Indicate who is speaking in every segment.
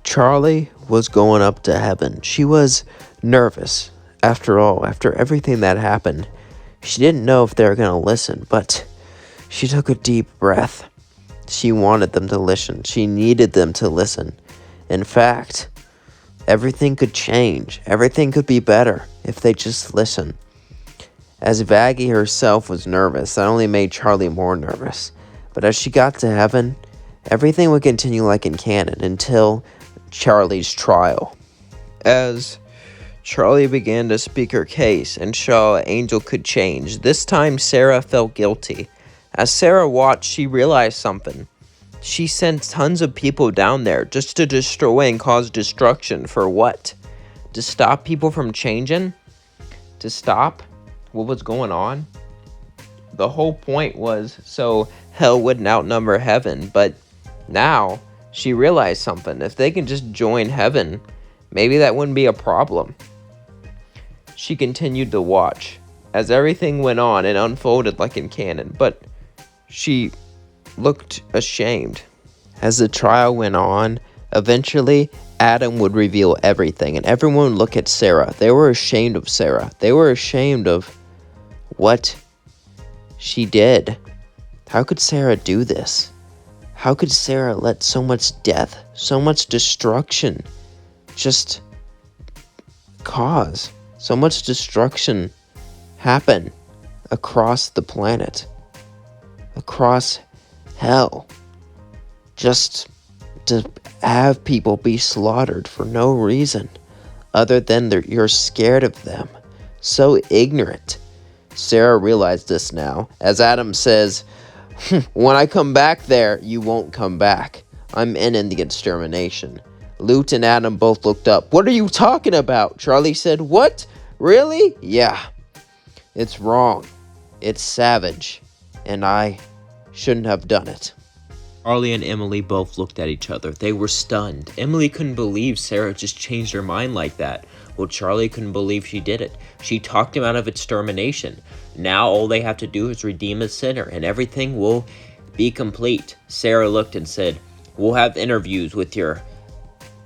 Speaker 1: Charlie was going up to heaven. She was nervous. After all, after everything that happened, she didn't know if they were going to listen, but she took a deep breath. She wanted them to listen. She needed them to listen. In fact, everything could change. Everything could be better if they just listen. As Vaggie herself was nervous, that only made Charlie more nervous. But as she got to heaven, everything would continue like in canon until Charlie's trial. As Charlie began to speak her case and saw Angel could change, this time Sera felt guilty. As Sera watched, she realized something. She sent tons of people down there just to destroy and cause destruction. For what? To stop people from changing? To stop what was going on? The whole point was so hell wouldn't outnumber heaven, but now she realized something. If they can just join heaven, maybe that wouldn't be a problem. She continued to watch as everything went on and unfolded like in canon, but she looked ashamed. As the trial went on, eventually Adam would reveal everything, and everyone would look at Sera. They were ashamed of Sera. They were ashamed of what she did. How could Sera do this? How could Sera let so much death, so much destruction, just cause so much destruction happen across the planet, across hell, just to have people be slaughtered for no reason other than you're scared of them? So ignorant. Sera realized this now, as Adam says, "When I come back there, you won't come back. I'm in the extermination." Lute and Adam both looked up. "What are you talking about?" Charlie said. "What? Really? Yeah. It's wrong. It's savage. And I shouldn't have done it." Charlie and Emily both looked at each other. They were stunned. Emily couldn't believe Sera just changed her mind like that. Well, Charlie couldn't believe she did it. She talked him out of extermination. Now all they have to do is redeem a sinner, and everything will be complete. Sera looked and said, "We'll have interviews with your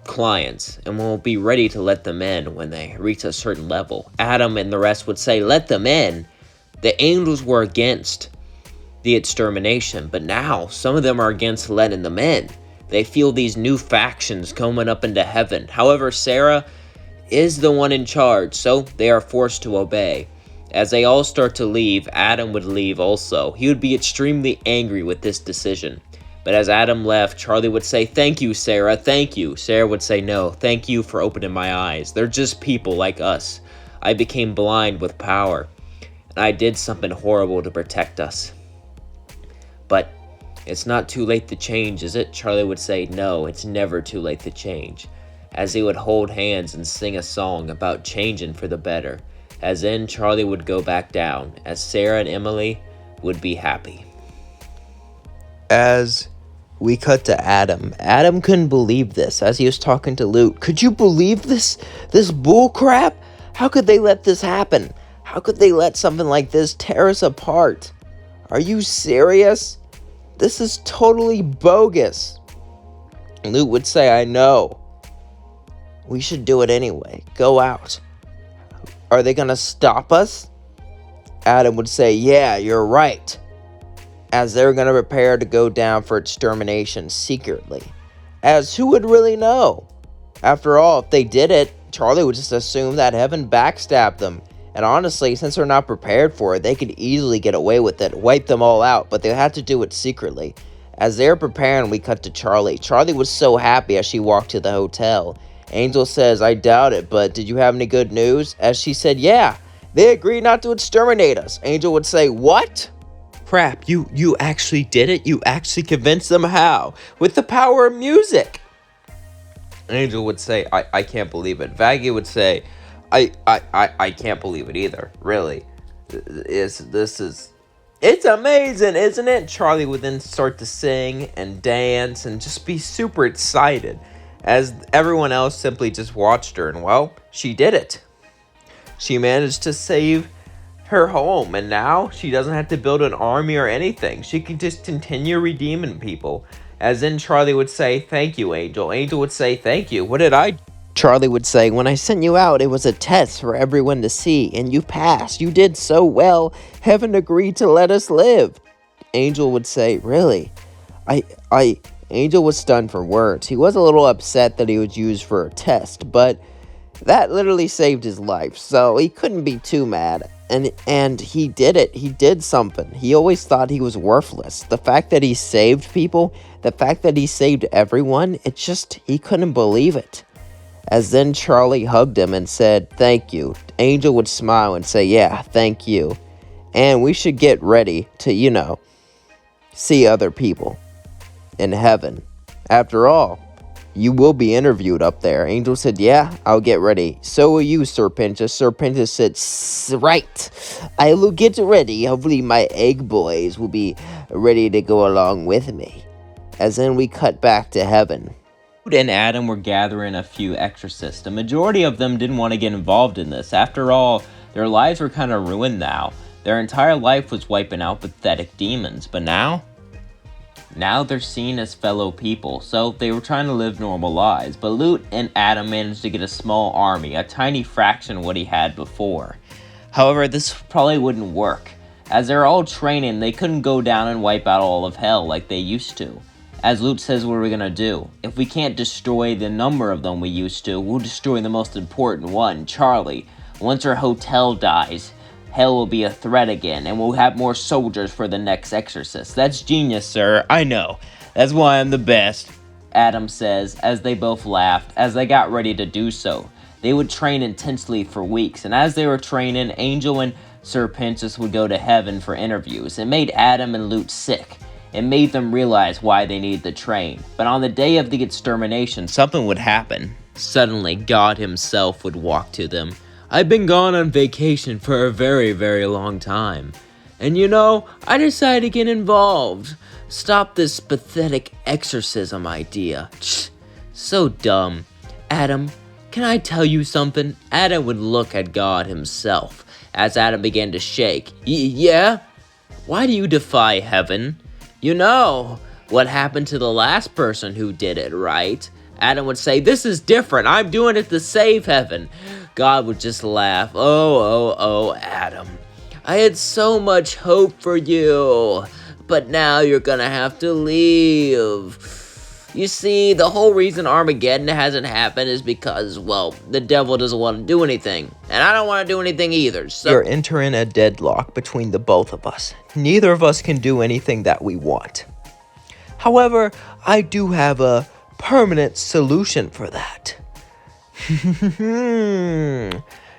Speaker 1: clients, and we'll be ready to let them in when they reach a certain level." Adam and the rest would say, "Let them in." The angels were against the extermination, but now some of them are against letting them in. They feel these new factions coming up into heaven. However, Sera is the one in charge, so they are forced to obey. As they all start to leave, Adam would leave also. He would be extremely angry with this decision. But as Adam left, Charlie would say, "Thank you, Sera, thank you." Sera would say, "No, thank you for opening my eyes. They're just people like us. I became blind with power, and I did something horrible to protect us. But it's not too late to change, is it?" Charlie would say, "No, it's never too late to change." As they would hold hands and sing a song about changing for the better. As then Charlie would go back down, as Sera and Emily would be happy. As we cut to Adam, Adam couldn't believe this as he was talking to Luke. "Could you believe this bull crap? How could they let this happen? How could they let something like this tear us apart? Are you serious? This is totally bogus." Luke would say, "I know. We should do it anyway. Go out. Are they gonna stop us?" Adam would say, "Yeah, you're right." As they're gonna prepare to go down for extermination secretly. As who would really know? After all, if they did it, Charlie would just assume that heaven backstabbed them. And honestly, since they're not prepared for it, they could easily get away with it, wipe them all out, but they had to do it secretly. As they're preparing, we cut to Charlie. Charlie was so happy as she walked to the hotel. Angel says, "I doubt it, but did you have any good news?" As she said, "Yeah, they agreed not to exterminate us." Angel would say, "What? Crap, you actually did it? You actually convinced them? How?" "With the power of music." Angel would say, I can't believe it." Vaggie would say, I can't believe it either, really. It's amazing, isn't it?" Charlie would then start to sing and dance and just be super excited, as everyone else simply just watched her, and well, she did it. She managed to save her home, and now she doesn't have to build an army or anything. She can just continue redeeming people. As in Charlie would say, "Thank you, Angel." Angel would say, "Thank you. What did I do?" Charlie would say, "When I sent you out, it was a test for everyone to see, and you passed. You did so well. Heaven agreed to let us live." Angel would say, "Really?" I, I, Angel was stunned for words. He was a little upset that he was used for a test, but that literally saved his life, so he couldn't be too mad. And he did it. He did something. He always thought he was worthless. The fact that he saved people, the fact that he saved everyone, he couldn't believe it. As then Charlie hugged him and said, "Thank you." Angel would smile and say, "Yeah, thank you. And we should get ready to, see other people in heaven. After all, you will be interviewed up there." Angel said, "Yeah, I'll get ready. So will you, Sir Pinchas." Sir Pinchas said, "Right. I will get ready. Hopefully my egg boys will be ready to go along with me." As then we cut back to heaven. Luke and Adam were gathering a few exorcists. The majority of them didn't want to get involved in this. After all, their lives were kind of ruined now. Their entire life was wiping out pathetic demons. But now they're seen as fellow people, so they were trying to live normal lives. But Luke and Adam managed to get a small army, a tiny fraction of what he had before. However, this probably wouldn't work. As they're all training, they couldn't go down and wipe out all of hell like they used to. As Luke says, what are we gonna do? If we can't destroy the number of them we used to, we'll destroy the most important one, Charlie. Once our hotel dies, hell will be a threat again, and we'll have more soldiers for the next exorcist. That's genius, sir. I know. That's why I'm the best, Adam says, as they both laughed, as they got ready to do so. They would train intensely for weeks, and as they were training, Angel and Sir Pinchas would go to heaven for interviews. It made Adam and Luke sick. It made them realize why they needed to train. But on the day of the extermination, something would happen. Suddenly, God himself would walk to them. "I've been gone on vacation for a very, very long time. And I decided to get involved. Stop this pathetic exorcism idea. So dumb. Adam, can I tell you something?" Adam would look at God himself as Adam began to shake. Yeah? Why do you defy heaven? You know what happened to the last person who did it, right? Adam would say, "This is different. I'm doing it to save heaven." God would just laugh. Oh, Adam. I had so much hope for you, but now you're gonna have to leave. You see, the whole reason Armageddon hasn't happened is because, well, the devil doesn't want to do anything, and I don't want to do anything either, so... You're entering a deadlock between the both of us. Neither of us can do anything that we want. However, I do have a permanent solution for that.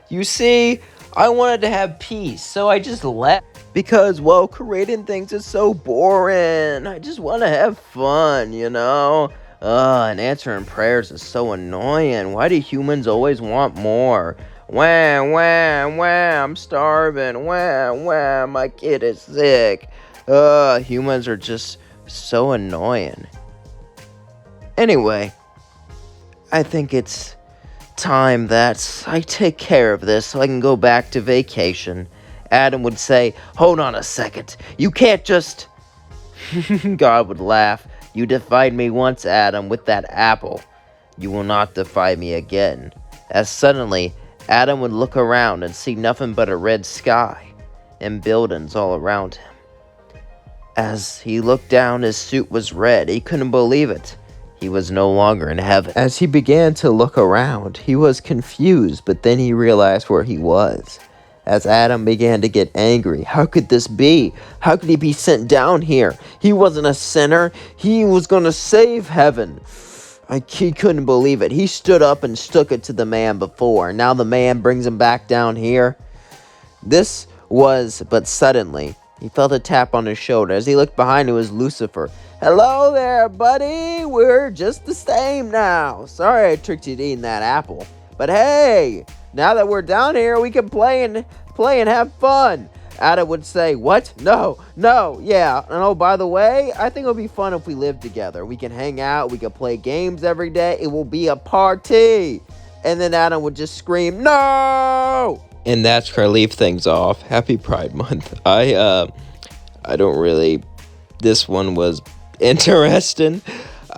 Speaker 1: You see, I wanted to have peace, so I just left. Because, well, creating things is so boring. I just want to have fun, and answering prayers is so annoying. Why do humans always want more? Wham, wham, wham, I'm starving. Wham, wham, my kid is sick. Humans are just so annoying. Anyway, I think it's time that I take care of this so I can go back to vacation. Adam would say, "Hold on a second. You can't just..." God would laugh. "You defied me once, Adam, with that apple. You will not defy me again." As suddenly, Adam would look around and see nothing but a red sky and buildings all around him. As he looked down, his suit was red. He couldn't believe it. He was no longer in heaven. As he began to look around, he was confused, but then he realized where he was. As Adam began to get angry, how could this be? How could he be sent down here? He wasn't a sinner. He was going to save heaven. He couldn't believe it. He stood up and stuck it to the man before. Now the man brings him back down here. But suddenly, he felt a tap on his shoulder. As he looked behind, it was Lucifer. "Hello there, buddy. We're just the same now. Sorry I tricked you to eating that apple. But hey, now that we're down here, we can play and have fun." Adam would say, "What? No, yeah. And oh, by the way, I think it'll be fun if we live together. We can hang out, we can play games every day. It will be a party." And then Adam would just scream, "No!" And that's where I leave things off. Happy Pride Month. I don't really... This one was interesting.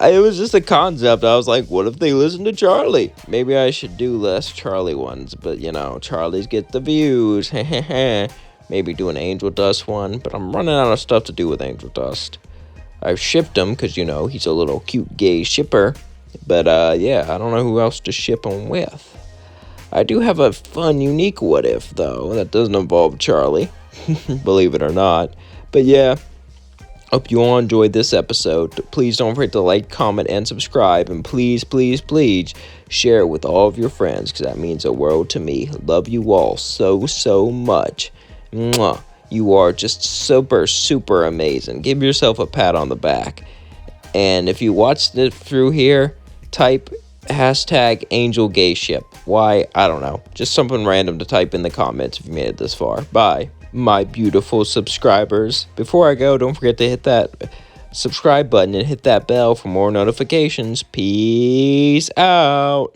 Speaker 1: It was just a concept. I was like, what if they listen to Charlie? Maybe I should do less Charlie ones, but Charlie's get the views. Maybe do an Angel Dust one, but I'm running out of stuff to do with Angel Dust. I've shipped him because, he's a little cute gay shipper. But, yeah, I don't know who else to ship him with. I do have a fun, unique what if, though, that doesn't involve Charlie. Believe it or not. But, yeah, hope you all enjoyed this episode. Please don't forget to like, comment, and subscribe. And please, please, please share it with all of your friends because that means the world to me. Love you all so, so much. Mwah. You are just super, super amazing. Give yourself a pat on the back. And if you watched it through here, type hashtag Angel Gay Ship. Why? I don't know. Just something random to type in the comments if you made it this far. Bye, my beautiful subscribers. Before I go, don't forget to hit that subscribe button and hit that bell for more notifications. Peace out.